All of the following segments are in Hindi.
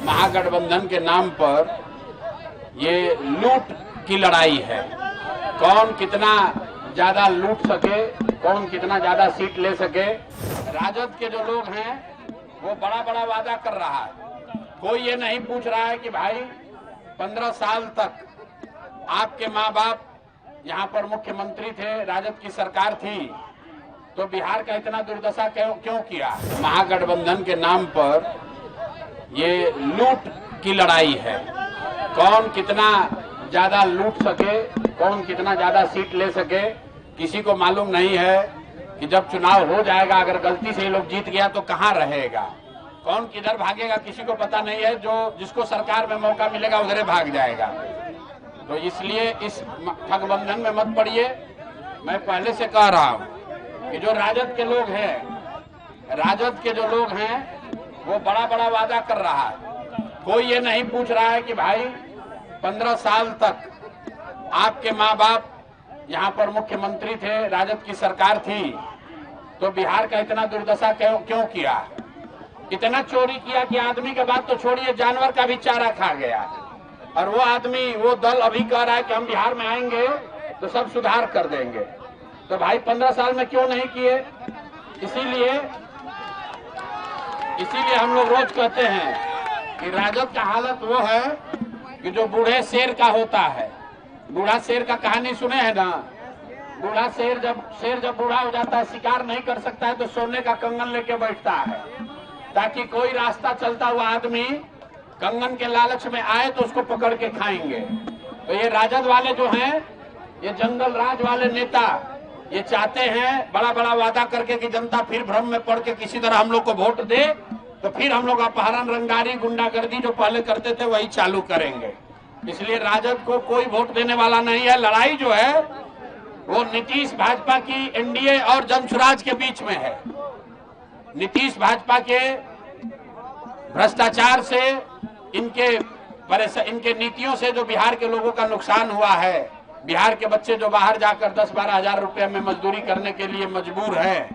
महागठबंधन के नाम पर ये लूट की लड़ाई है। कौन कितना ज्यादा लूट सके, कौन कितना ज्यादा सीट ले सके। राजद के जो लोग हैं वो बड़ा बड़ा वादा कर रहा है। कोई ये नहीं पूछ रहा है कि भाई 15 साल तक आपके माँ बाप यहाँ पर मुख्यमंत्री थे, राजद की सरकार थी, तो बिहार का इतना दुर्दशा क्यों किया। महागठबंधन के नाम पर ये लूट की लड़ाई है। कौन कितना ज्यादा लूट सके, कौन कितना ज्यादा सीट ले सके, किसी को मालूम नहीं है कि जब चुनाव हो जाएगा अगर गलती से ये लोग जीत गया तो कहाँ रहेगा, कौन किधर भागेगा, किसी को पता नहीं है। जो जिसको सरकार में मौका मिलेगा उधरे भाग जाएगा। तो इसलिए इस ठगबंधन में मत पड़िए। मैं पहले से कह रहा हूँ कि जो राजद के लोग हैं वो बड़ा बड़ा वादा कर रहा है। कोई ये नहीं पूछ रहा है कि भाई 15 साल तक आपके माँ बाप यहाँ पर मुख्यमंत्री थे, राजद की सरकार थी, तो बिहार का इतना दुर्दशा क्यों किया। इतना चोरी किया कि आदमी के बात तो छोड़िए, जानवर का भी चारा खा गया। और वो आदमी, वो दल अभी कह रहा है कि हम बिहार में आएंगे तो सब सुधार कर देंगे। तो भाई 15 साल में क्यों नहीं किए। इसीलिए हम लोग रोज कहते हैं कि राजद का हालत वो है कि जो बूढ़े शेर का होता है। बूढ़ा शेर का कहानी सुने हैं ना। बूढ़ा शेर जब बूढ़ा हो जाता है, शिकार नहीं कर सकता है, तो सोने का कंगन लेके बैठता है ताकि कोई रास्ता चलता हुआ आदमी कंगन के लालच में आए तो उसको पकड़ के खाएंगे। तो ये राजद वाले जो हैं, ये जंगल राज वाले नेता, ये चाहते हैं बड़ा बड़ा वादा करके कि जनता फिर भ्रम में पड़ के किसी तरह हम लोग को वोट दे, तो फिर हम लोग अपहरण, रंगारी, गुंडागर्दी जो पहले करते थे वही चालू करेंगे। इसलिए राजद को कोई वोट देने वाला नहीं है। लड़ाई जो है वो नीतीश भाजपा की एनडीए और जनसुराज के बीच में है। नीतीश भाजपा के भ्रष्टाचार से, इनके नीतियों से जो बिहार के लोगों का नुकसान हुआ है, बिहार के बच्चे जो बाहर जाकर 10-12 हजार रुपए में मजदूरी करने के लिए मजबूर है,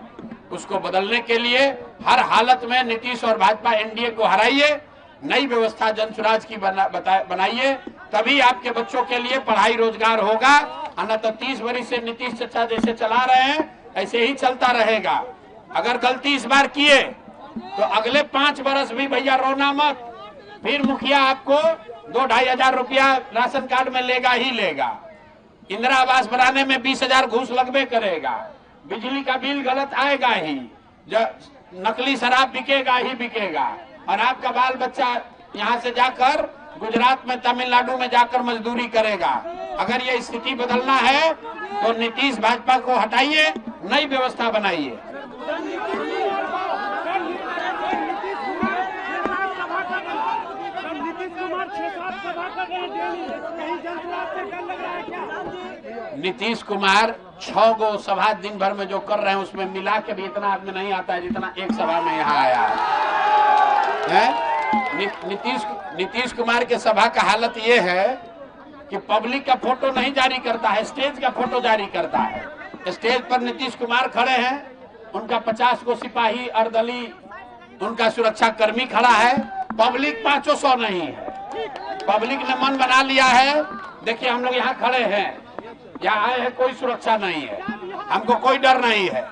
उसको बदलने के लिए हर हालत में नीतीश और भाजपा एनडीए को हराइए, नई व्यवस्था जनसुराज की बनाइए, तभी आपके बच्चों के लिए पढ़ाई रोजगार होगा। अन्यथा तो 30 वर्ष से नीतीश चाचा जैसे चला रहे हैं ऐसे ही चलता रहेगा। अगर गलती इस बार किए तो अगले 5 वर्ष भी भैया रोना मत। फिर मुखिया आपको 2-2.5 हजार रुपया राशन कार्ड में लेगा ही लेगा। इंदिरा आवास बनाने में 20,000 घूस लगबे करेगा। बिजली का बिल गलत आएगा ही, नकली शराब बिकेगा ही बिकेगा। और आपका बाल बच्चा यहाँ से जाकर गुजरात में, तमिलनाडु में जाकर मजदूरी करेगा। अगर ये स्थिति बदलना है तो नीतीश भाजपा को हटाइए, नई व्यवस्था बनाइए। नीतीश कुमार 6 गो सभा दिन भर में जो कर रहे हैं उसमें मिला के भी इतना आदमी नहीं आता है जितना एक सभा में यहाँ आया है। नीतीश कुमार के सभा का हालत ये है कि पब्लिक का फोटो नहीं जारी करता है, स्टेज का फोटो जारी करता है। स्टेज पर नीतीश कुमार खड़े हैं, उनका 50 गो सिपाही अर्धली उनका सुरक्षा कर्मी खड़ा है। पब्लिक 500 नहीं है। पब्लिक ने मन बना लिया है, देखिए हम लोग यहाँ खड़े हैं, यहाँ आए हैं, कोई सुरक्षा नहीं है, हमको कोई डर नहीं है।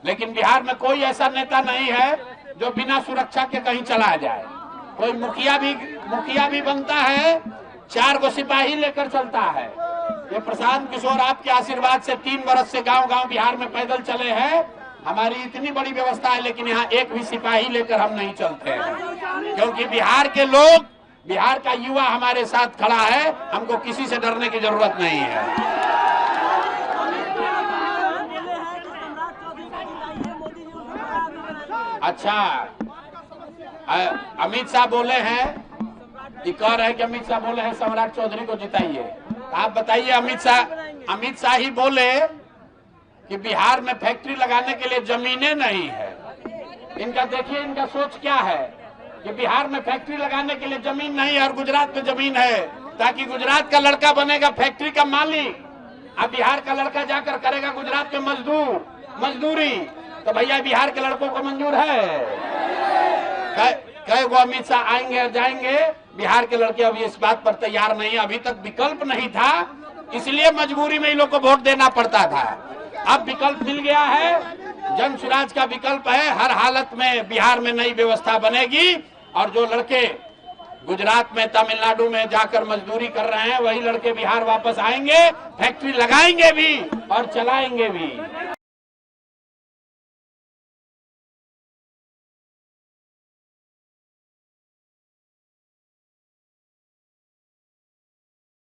लेकिन बिहार में कोई ऐसा नेता नहीं है जो बिना सुरक्षा के कहीं चला जाए। कोई मुखिया भी बनता है, 4 गो सिपाही लेकर चलता है। ये प्रशांत किशोर आपके आशीर्वाद से 3 वर्ष से गांव-गांव बिहार में पैदल चले हैं। हमारी इतनी बड़ी व्यवस्था है, लेकिन यहाँ एक भी सिपाही लेकर हम नहीं चलते हैं, क्योंकि बिहार के लोग, बिहार का युवा हमारे साथ खड़ा है। हमको किसी से डरने की जरूरत नहीं है। अच्छा, अमित शाह बोले हैं, ये कह रहे हैं कि अमित शाह बोले हैं सम्राट चौधरी को जिताइए। आप बताइए, अमित शाह ही बोले कि बिहार में फैक्ट्री लगाने के लिए जमीनें नहीं है। इनका देखिए, इनका सोच क्या है कि बिहार में फैक्ट्री लगाने के लिए जमीन नहीं है और गुजरात में जमीन है, ताकि गुजरात का लड़का बनेगा फैक्ट्री का मालिक। अब बिहार का लड़का जाकर करेगा गुजरात में मजदूरी। तो भैया बिहार के लड़कों को मंजूर है? कई गो अमित शाह आएंगे और जाएंगे, बिहार के लड़के अभी इस बात पर तैयार नहीं, अभी तक विकल्प नहीं था, इसलिए मजबूरी में इन लोग को वोट देना पड़ता था। अब विकल्प मिल गया है, जन स्वराज का विकल्प है, हर हालत में बिहार में नई व्यवस्था बनेगी और जो लड़के गुजरात में, तमिलनाडु में जाकर मजदूरी कर रहे हैं, वही लड़के बिहार वापस आएंगे, फैक्ट्री लगाएंगे भी और चलाएंगे भी।